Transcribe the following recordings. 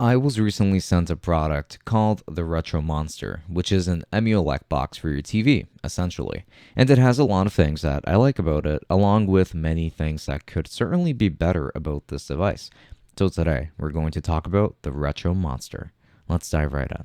I was recently sent a product called the Retro Monster, which is an emulate box for your TV, essentially. And it has a lot of things that I like about it, along with many things that could certainly be better about this device. So today, we're going to talk about the Retro Monster. Let's dive right in.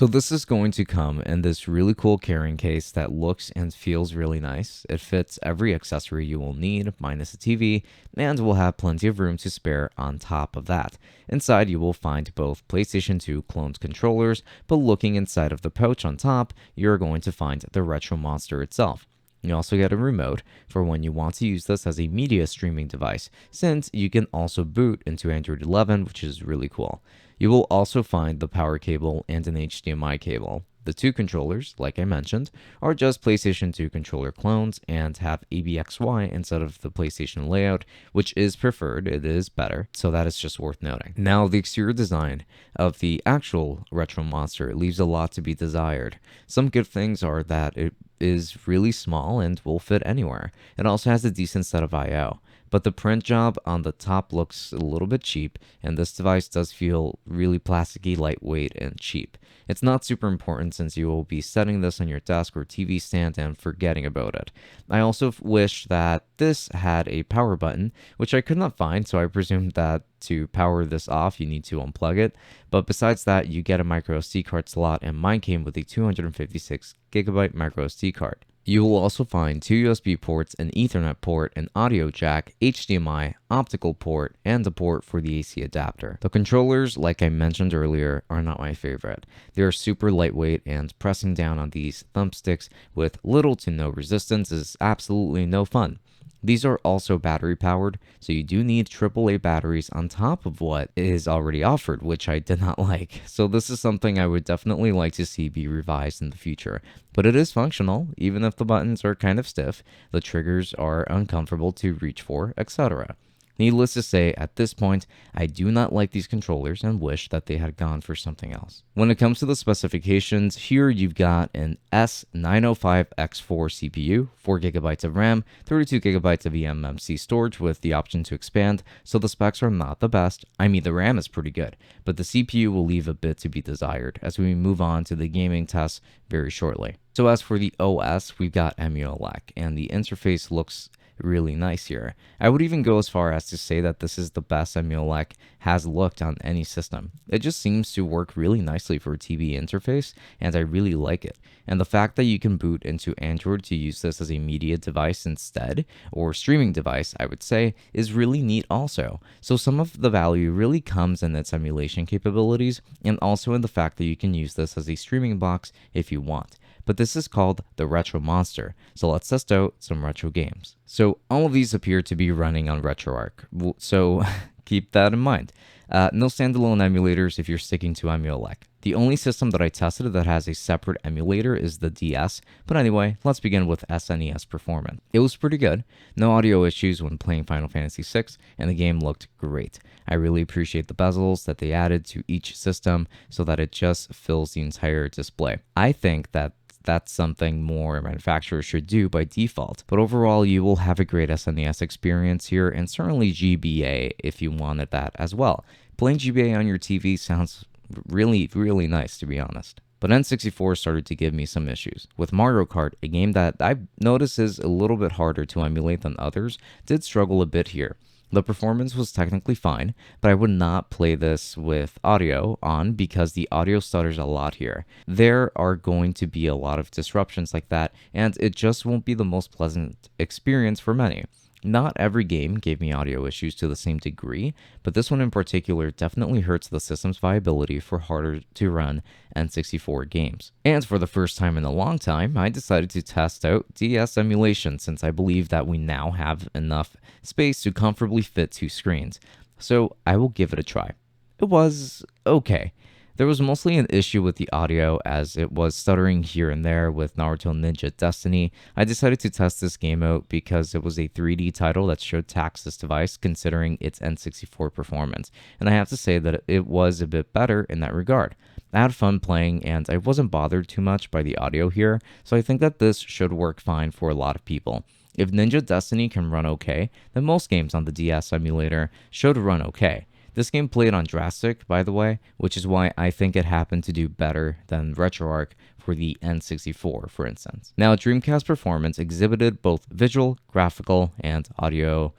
So this is going to come in this really cool carrying case that looks and feels really nice. It fits every accessory you will need, minus a TV, and will have plenty of room to spare on top of that. Inside you will find both PlayStation 2 cloned controllers, but looking inside of the pouch on top, you're going to find the Retro Monster itself. You also get a remote for when you want to use this as a media streaming device, since you can also boot into Android 11, which is really cool. You will also find the power cable and an HDMI cable. The two controllers, like I mentioned, are just PlayStation 2 controller clones and have ABXY instead of the PlayStation layout, which is preferred, it is better, so that is just worth noting. Now, the exterior design of the actual Retro Monster leaves a lot to be desired. Some good things are that it is really small and will fit anywhere. It also has a decent set of I/O. But the print job on the top looks a little bit cheap, and this device does feel really plasticky, lightweight, and cheap. It's not super important since you will be setting this on your desk or TV stand and forgetting about it. I also wish that this had a power button, which I could not find, so I presumed that to power this off, you need to unplug it. But besides that, you get a micro SD card slot, and mine came with a 256GB micro SD card. You will also find two USB ports, an Ethernet port, an audio jack, HDMI, optical port, and a port for the AC adapter. The controllers, like I mentioned earlier, are not my favorite. They are super lightweight, and pressing down on these thumbsticks with little to no resistance is absolutely no fun. These are also battery powered, so you do need AAA batteries on top of what is already offered, which I did not like. So this is something I would definitely like to see be revised in the future. But it is functional, even if the buttons are kind of stiff, the triggers are uncomfortable to reach for, etc. Needless to say, at this point, I do not like these controllers and wish that they had gone for something else. When it comes to the specifications, here you've got an S905X4 CPU, 4GB of RAM, 32GB of eMMC storage with the option to expand, so the specs are not the best. I mean, the RAM is pretty good, but the CPU will leave a bit to be desired as we move on to the gaming tests very shortly. So as for the OS, we've got emulate, and the interface looks really nice here. I would even go as far as to say that this is the best emulate has looked on any system. It just seems to work really nicely for a TV interface, and I really like it. And the fact that you can boot into Android to use this as a media device instead, or streaming device, I would say, is really neat also. So some of the value really comes in its emulation capabilities, and also in the fact that you can use this as a streaming box if you want. But this is called the Retro Monster, so let's test out some retro games. So all of these appear to be running on RetroArch, so keep that in mind. No standalone emulators if you're sticking to emulate. The only system that I tested that has a separate emulator is the DS, but anyway, let's begin with SNES Performance. It was pretty good, no audio issues when playing Final Fantasy VI, and the game looked great. I really appreciate the bezels that they added to each system so that it just fills the entire display. I think that that's something more manufacturers should do by default. But overall, you will have a great SNES experience here, and certainly GBA if you wanted that as well. Playing GBA on your TV sounds really, really nice, to be honest. But N64 started to give me some issues. With Mario Kart, a game that I've noticed is a little bit harder to emulate than others, did struggle a bit here. The performance was technically fine, but I would not play this with audio on because the audio stutters a lot here. There are going to be a lot of disruptions like that, and it just won't be the most pleasant experience for many. Not every game gave me audio issues to the same degree, but this one in particular definitely hurts the system's viability for harder to run N64 games. And for the first time in a long time, I decided to test out DS emulation since I believe that we now have enough space to comfortably fit two screens. So I will give it a try. It was okay. There was mostly an issue with the audio as it was stuttering here and there with Naruto Ninja Destiny. I decided to test this game out because it was a 3D title that should tax this device considering its N64 performance, and I have to say that it was a bit better in that regard. I had fun playing and I wasn't bothered too much by the audio here, so I think that this should work fine for a lot of people. If Ninja Destiny can run okay, then most games on the DS emulator should run okay. This game played on Drastic, by the way, which is why I think it happened to do better than RetroArch for the N64, for instance. Now, Dreamcast performance exhibited both visual, graphical, and audio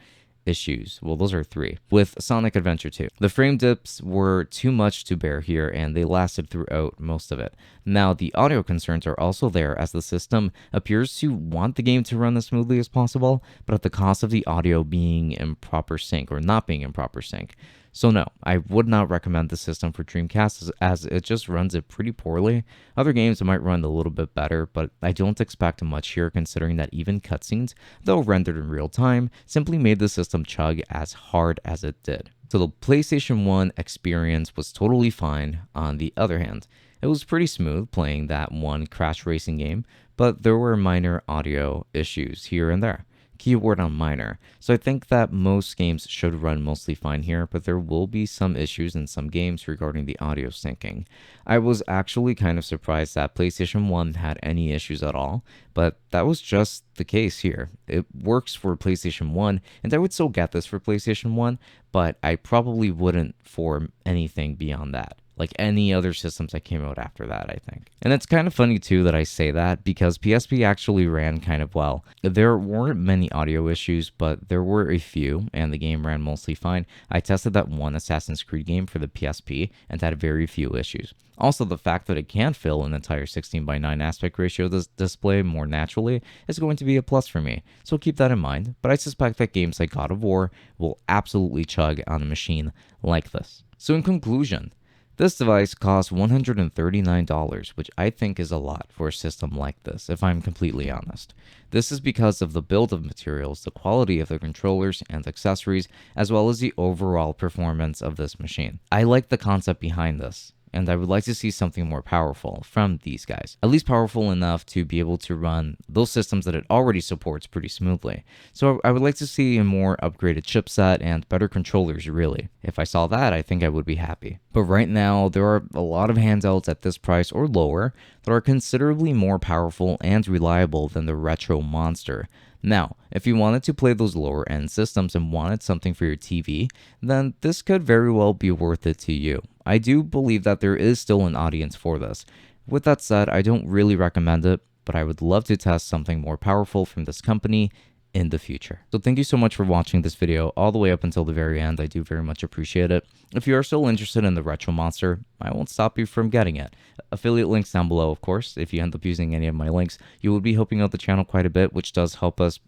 issues. Well, those are three. With Sonic Adventure 2, the frame dips were too much to bear here, and they lasted throughout most of it. Now, the audio concerns are also there, as the system appears to want the game to run as smoothly as possible, but at the cost of the audio being in proper sync or not being in proper sync. So no, I would not recommend the system for Dreamcast as it just runs it pretty poorly. Other games might run a little bit better, but I don't expect much here considering that even cutscenes, though rendered in real time, simply made the system chug as hard as it did. So the PlayStation 1 experience was totally fine on the other hand. It was pretty smooth playing that one crash racing game, but there were minor audio issues here and there. Keyword on minor. So I think that most games should run mostly fine here, but there will be some issues in some games regarding the audio syncing. I was actually kind of surprised that PlayStation 1 had any issues at all, but that was just the case here. It works for PlayStation 1, and I would still get this for PlayStation 1, but I probably wouldn't for anything beyond that. Like any other systems that came out after that, I think. And it's kind of funny too that I say that because PSP actually ran kind of well. There weren't many audio issues, but there were a few, and the game ran mostly fine. I tested that one Assassin's Creed game for the PSP and had very few issues. Also, the fact that it can fill an entire 16:9 aspect ratio display more naturally is going to be a plus for me, so keep that in mind. But I suspect that games like God of War will absolutely chug on a machine like this. So in conclusion, this device costs $139, which I think is a lot for a system like this, if I'm completely honest. This is because of the build of materials, the quality of the controllers and accessories, as well as the overall performance of this machine. I like the concept behind this, and I would like to see something more powerful from these guys. At least powerful enough to be able to run those systems that it already supports pretty smoothly. So I would like to see a more upgraded chipset and better controllers, really. If I saw that, I think I would be happy. But right now, there are a lot of handhelds at this price or lower that are considerably more powerful and reliable than the Retro Monster. Now, if you wanted to play those lower end systems and wanted something for your TV, then this could very well be worth it to you. I do believe that there is still an audience for this. With that said, I don't really recommend it, but I would love to test something more powerful from this company in the future. So thank you so much for watching this video all the way up until the very end. I do very much appreciate it. If you are still interested in the Retro Monster, I won't stop you from getting it. Affiliate links down below, of course. If you end up using any of my links, you will be helping out the channel quite a bit, which does help us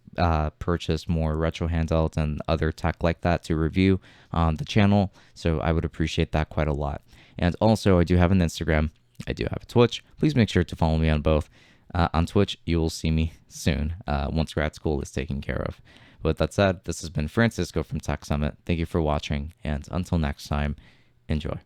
purchase more retro handhelds and other tech like that to review on the channel. So I would appreciate that quite a lot. And also, I do have an Instagram. I do have a Twitch. Please make sure to follow me on both. On Twitch, you will see me soon once grad school is taken care of. With that said, this has been Francisco from Tech Summit. Thank you for watching, and until next time, enjoy.